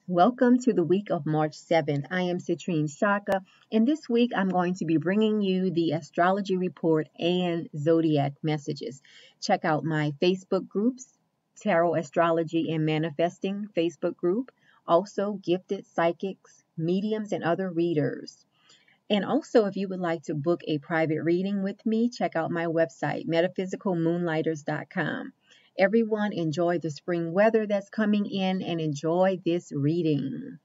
Welcome to the week of March 7th. I am citrinechaka, and this week I'm going to be bringing you the astrology report and zodiac messages. Check out my Facebook groups, Tarot Astrology and Manifesting Facebook group, also Gifted Psychics, Mediums, and other readers. And also, if you would like to book a private reading with me, check out my website, metaphysicalmoonlighters.com. Everyone, enjoy the spring weather that's coming in and enjoy this reading.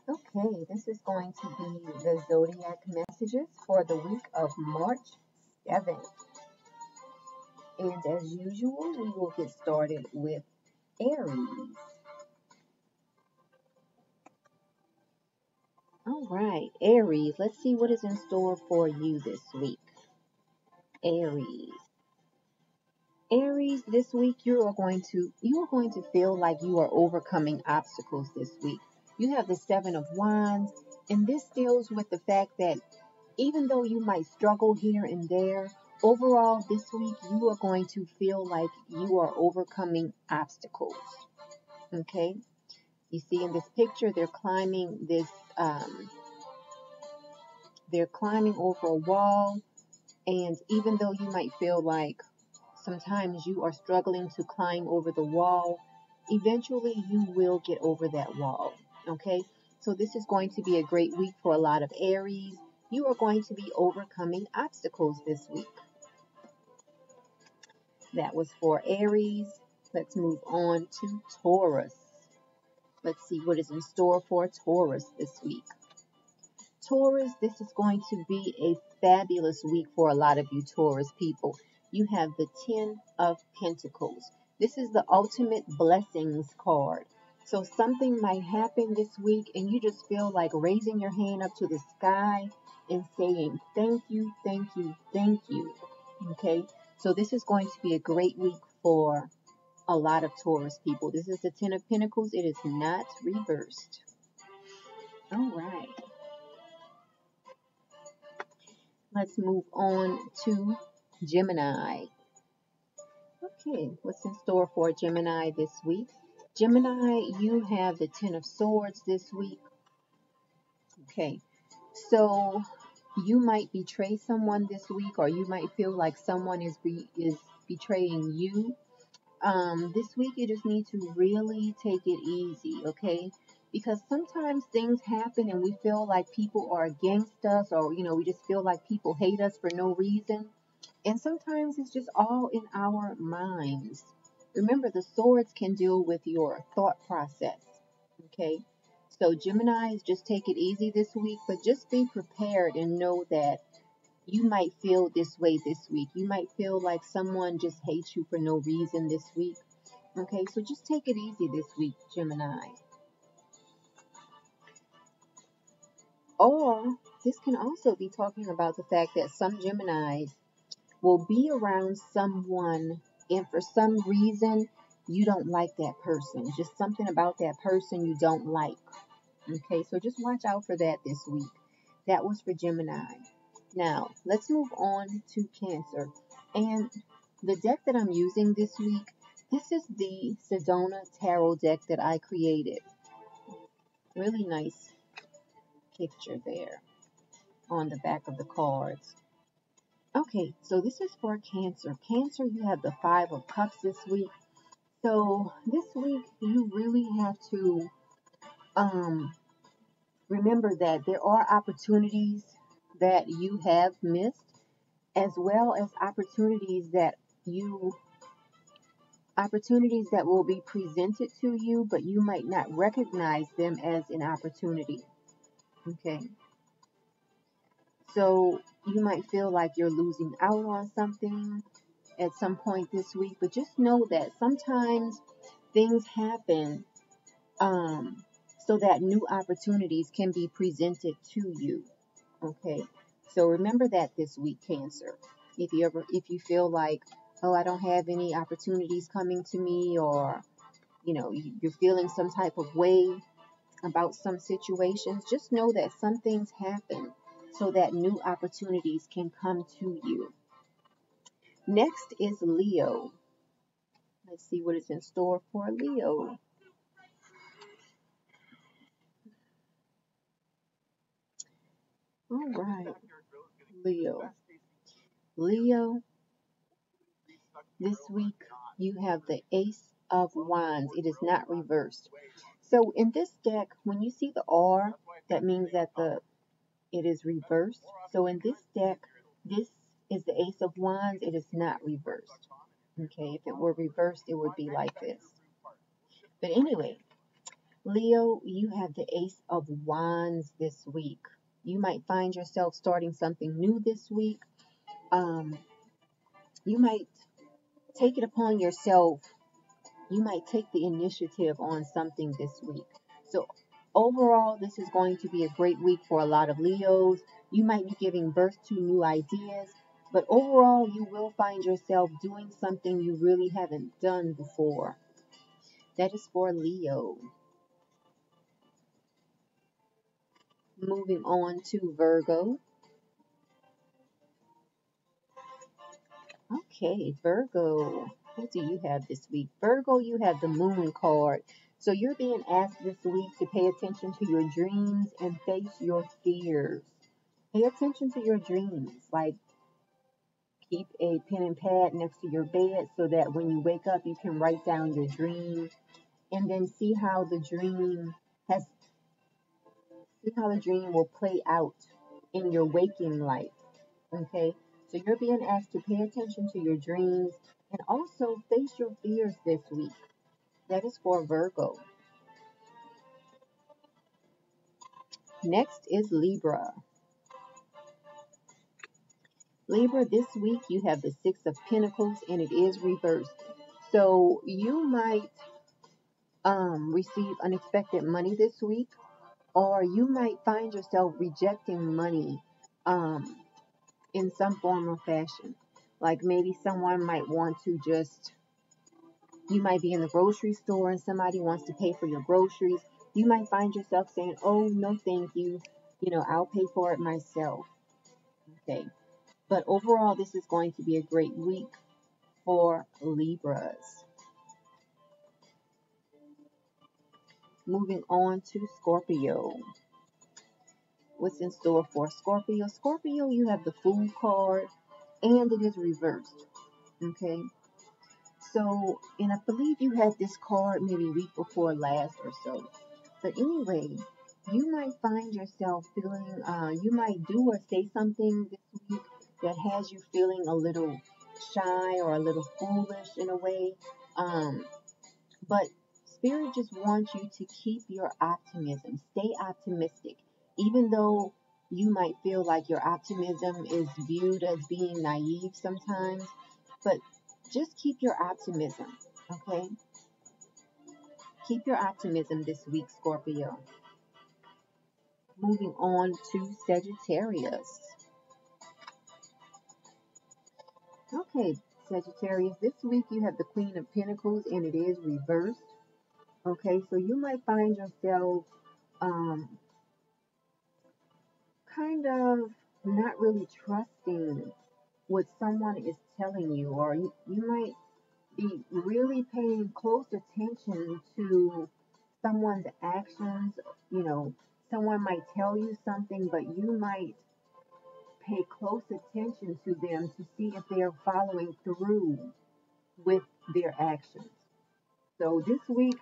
Okay, this is going to be the zodiac messages for the week of March 7th. And as usual, we will get started with Aries. All right, Aries, let's see what is in store for you this week. Aries. Aries, this week you are going to feel like you are overcoming obstacles this week. You have the Seven of Wands, and this deals with the fact that even though you might struggle here and there, overall this week you are going to feel like you are overcoming obstacles. Okay? You see in this picture they're climbing over a wall, and even though you might feel like sometimes you are struggling to climb over the wall, eventually you will get over that wall. Okay? So this is going to be a great week for a lot of Aries. You are going to be overcoming obstacles this week. That was for Aries. Let's move on to Taurus. Let's see what is in store for Taurus this week. Taurus, this is going to be a fabulous week for a lot of you Taurus people. You have the Ten of Pentacles. This is the ultimate blessings card. So something might happen this week and you just feel like raising your hand up to the sky and saying, thank you, thank you, thank you. Okay? So this is going to be a great week for a lot of Taurus people. This is the Ten of Pentacles. It is not reversed. All right. Let's move on to Gemini. Okay, what's in store for Gemini this week? Gemini, you have the Ten of Swords this week. Okay, so you might betray someone this week, or you might feel like someone is betraying you. This week you just need to really take it easy, okay? Because sometimes things happen and we feel like people are against us, or we just feel like people hate us for no reason. And sometimes it's just all in our minds. Remember, the swords can deal with your thought process, okay? So Geminis, just take it easy this week, but just be prepared and know that you might feel this way this week. You might feel like someone just hates you for no reason this week. Okay, so just take it easy this week, Gemini. Or this can also be talking about the fact that some Geminis will be around someone and for some reason you don't like that person. Just something about that person you don't like. Okay, so just watch out for that this week. That was for Gemini. Now, let's move on to Cancer. And the deck that I'm using this week, this is the Sedona Tarot deck that I created. Really nice picture there on the back of the cards. Okay, so this is for Cancer. Cancer, you have the Five of Cups this week. So this week, you really have to remember that there are opportunities that you have missed, as well as opportunities that will be presented to you, but you might not recognize them as an opportunity. Okay. So you might feel like you're losing out on something at some point this week, but just know that sometimes things happen so that new opportunities can be presented to you. Okay. So remember that this week, Cancer. If you feel like, oh, I don't have any opportunities coming to me, or you're feeling some type of way about some situations, just know that some things happen so that new opportunities can come to you. Next is Leo. Let's see what is in store for Leo. All right, Leo. Leo, this week you have the Ace of Wands. It is not reversed. So in this deck, when you see the R, that means that it is reversed. So in this deck, this is the Ace of Wands. It is not reversed. Okay, if it were reversed, it would be like this. But anyway, Leo, you have the Ace of Wands this week. You might find yourself starting something new this week. You might take it upon yourself. You might take the initiative on something this week. So overall, this is going to be a great week for a lot of Leos. You might be giving birth to new ideas, but overall, you will find yourself doing something you really haven't done before. That is for Leo. Moving on to Virgo. Okay, Virgo. What do you have this week? Virgo, you have the Moon card. So you're being asked this week to pay attention to your dreams and face your fears. Pay attention to your dreams. Like, keep a pen and pad next to your bed so that when you wake up, you can write down your dream and then see how the dream will play out in your waking life. Okay, so you're being asked to pay attention to your dreams and also face your fears this week. That is for Virgo. Next is Libra. Libra, this week you have the Six of Pentacles and it is reversed. So you might receive unexpected money this week, or you might find yourself rejecting money in some form or fashion. Like maybe someone might want to you might be in the grocery store and somebody wants to pay for your groceries. You might find yourself saying, oh, no, thank you. I'll pay for it myself. Okay. But overall, this is going to be a great week for Libras. Moving on to Scorpio. What's in store for Scorpio? Scorpio, you have the Fool card and it is reversed. Okay. So, and I believe you had this card maybe week before last or so. But anyway, you might find yourself feeling, you might do or say something this week that has you feeling a little shy or a little foolish in a way. But Spirit just wants you to keep your optimism. Stay optimistic. Even though you might feel like your optimism is viewed as being naive sometimes, but just keep your optimism, okay? Keep your optimism this week, Scorpio. Moving on to Sagittarius. Okay, Sagittarius, this week you have the Queen of Pentacles and it is reversed. Okay, so you might find yourself kind of not really trusting what someone is telling you, or you might be really paying close attention to someone's actions. Someone might tell you something, but you might pay close attention to them to see if they're following through with their actions. So this week,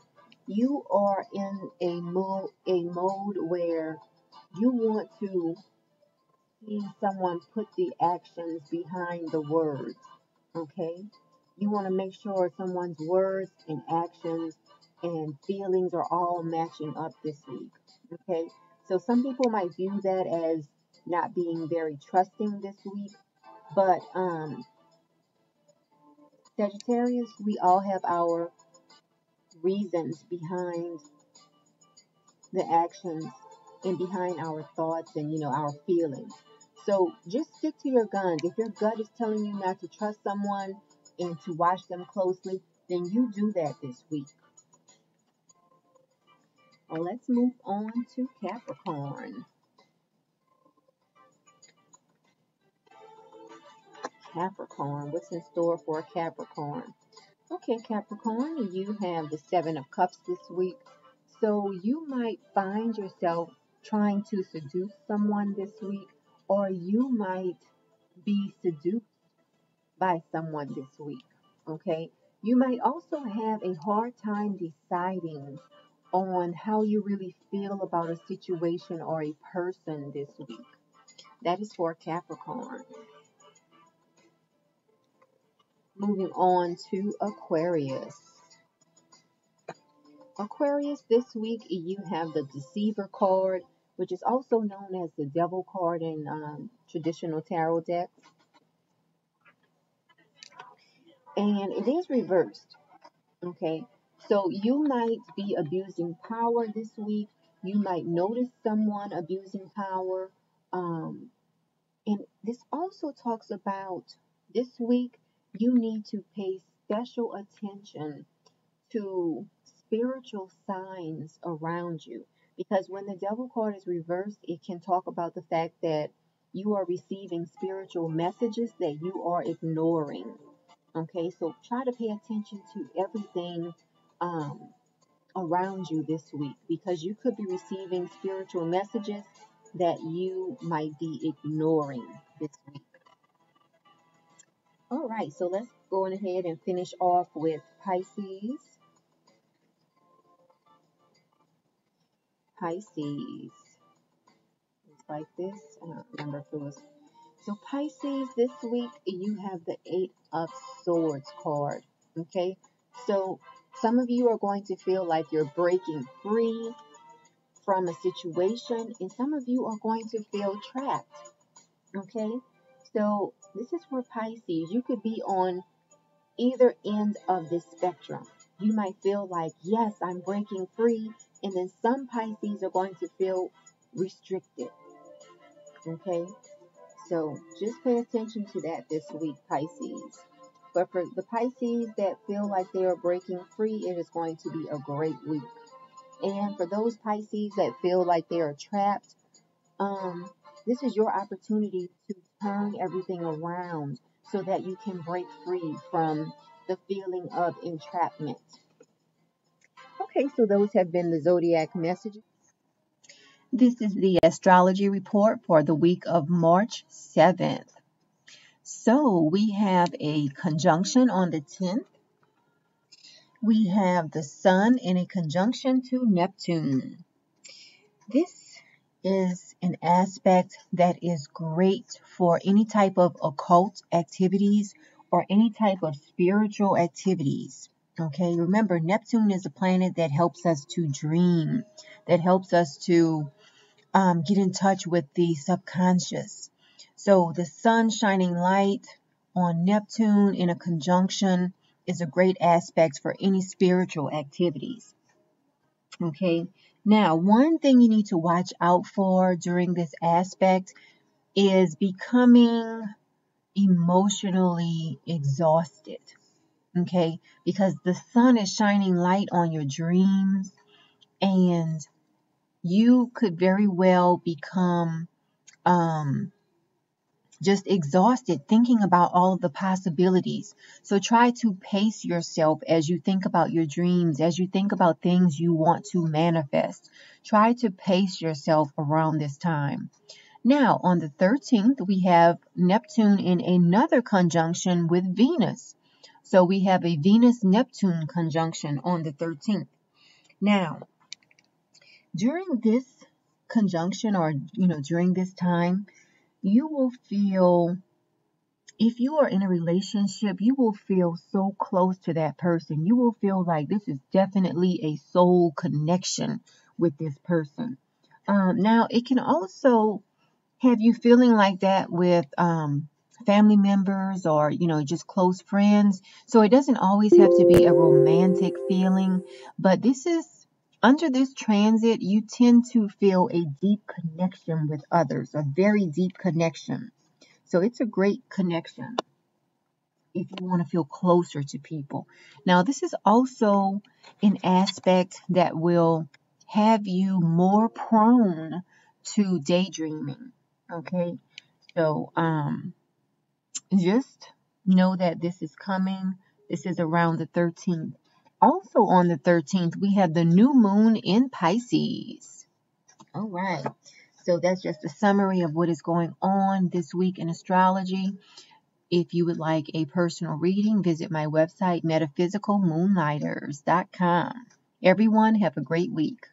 you are in a mode where you want to see someone put the actions behind the words, okay? You want to make sure someone's words and actions and feelings are all matching up this week, okay? So some people might view that as not being very trusting this week, but Sagittarius, we all have our reasons behind the actions and behind our thoughts and our feelings. So just stick to your guns. If your gut is telling you not to trust someone and to watch them closely, then you do that this week. Well, let's move on to Capricorn. Capricorn. What's in store for Capricorn? Okay, Capricorn, you have the Seven of Cups this week. So you might find yourself trying to seduce someone this week, or you might be seduced by someone this week. Okay, you might also have a hard time deciding on how you really feel about a situation or a person this week. That is for Capricorn. Moving on to Aquarius. Aquarius, this week you have the Deceiver card, which is also known as the Devil card in traditional tarot decks. And it is reversed. Okay, so you might be abusing power this week. You might notice someone abusing power. And this also talks about this week you need to pay special attention to spiritual signs around you. Because when the Devil card is reversed, it can talk about the fact that you are receiving spiritual messages that you are ignoring. Okay, so try to pay attention to everything around you this week, because you could be receiving spiritual messages that you might be ignoring this week. All right, so let's go on ahead and finish off with Pisces. Pisces. It's like this. I don't remember if it was. So Pisces, this week you have the Eight of Swords card. Okay, so some of you are going to feel like you're breaking free from a situation, and some of you are going to feel trapped. Okay, so this is for Pisces. You could be on either end of this spectrum. You might feel like, yes, I'm breaking free, and then some Pisces are going to feel restricted. Okay, so just pay attention to that this week, Pisces. But for the Pisces that feel like they are breaking free, it is going to be a great week. And for those Pisces that feel like they are trapped, this is your opportunity to turn everything around so that you can break free from the feeling of entrapment. Okay, so those have been the Zodiac messages. This is the astrology report for the week of March 7th. So we have a conjunction on the 10th. We have the Sun in a conjunction to Neptune. This is an aspect that is great for any type of occult activities or any type of spiritual activities. Okay, remember, Neptune is a planet that helps us to dream, that helps us to get in touch with the subconscious. So the sun shining light on Neptune in a conjunction is a great aspect for any spiritual activities. Okay, now one thing you need to watch out for during this aspect is becoming emotionally exhausted. Okay, because the sun is shining light on your dreams, and you could very well become just exhausted thinking about all of the possibilities. So try to pace yourself as you think about your dreams, as you think about things you want to manifest. Try to pace yourself around this time. Now, on the 13th, we have Neptune in another conjunction with Venus. So we have a Venus-Neptune conjunction on the 13th. Now, during this conjunction, or during this time, you will feel, if you are in a relationship, you will feel so close to that person. You will feel like this is definitely a soul connection with this person. Now, it can also have you feeling like that with family members or, just close friends. So it doesn't always have to be a romantic feeling, but under this transit, you tend to feel a deep connection with others, a very deep connection. So it's a great connection if you want to feel closer to people. Now, this is also an aspect that will have you more prone to daydreaming. Okay, so just know that this is coming. This is around the 13th. Also on the 13th, we have the new moon in Pisces. All right. So that's just a summary of what is going on this week in astrology. If you would like a personal reading, visit my website, metaphysicalmoonlighters.com. Everyone, have a great week.